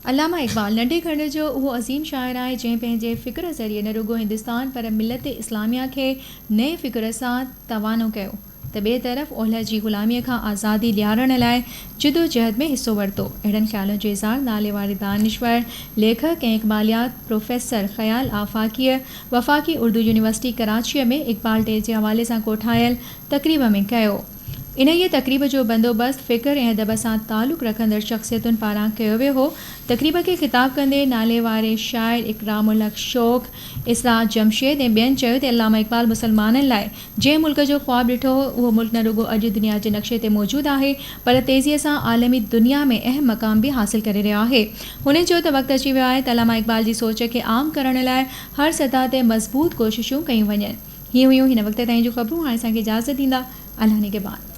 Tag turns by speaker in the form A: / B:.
A: अलामा इक़बाल नंढे खंड जो उहो अज़ीम शाइर आहे जंहिं पंहिंजे फ़िक्र ज़रिए न रुॻो हिंदुस्तान पर मिलत इस्लामिया खे नए फ़िक्र सां तवानो कयो त ॿिए तरफ़ ओलह जी ग़ुलामीअ खां आज़ादी ॾियारण लाइ जिदोजहद में हिसो वरितो। अहिड़नि ख़्यालनि जो इज़हार नाले वारे दानिश्वर लेखक ऐं इक़बालियात प्रोफेसर ख़याल आफ़ाक़ीअ वफ़ाक़ी उर्दू यूनिवर्सटी कराचीअ में इक़बाल डे जे हवाले सां कोठायल तक़रीब में कयो। इन्हीअ तक़रीब जो बंदोबस्तु फ़िक्र ऐं अदब सां तालुक़ रखंदड़ शख़्सियतुनि पारां कयो वियो हो। तक़रीब खे ख़िताब कंदे नाले वारे शाइर इकरामुल हक़ शौक़ इसरार जमशेद ऐं ॿियनि चयो त अलामा इक़बाल मुसलमाननि लाइ जंहिं मुल्क जो ख़्वाबु ॾिठो हो उहो मुल्क न रुॻो अॼु दुनिया जे नक्शे ते मौजूदु आहे पर तेज़ीअ सां आलमी दुनिया में अहम मक़ाम बि हासिलु करे रहियो आहे। हुन चयो त वक़्तु अची वियो आहे त अलामा इक़बाल जी सोच खे आम करण लाइ हर सतह ते मज़बूत कोशिशूं कयूं वञनि। हीअं हुयूं हिन वक़्त ताईं जूं ख़बरूं। हाणे असांखे इजाज़त ॾींदा अल्लाह निगहबान।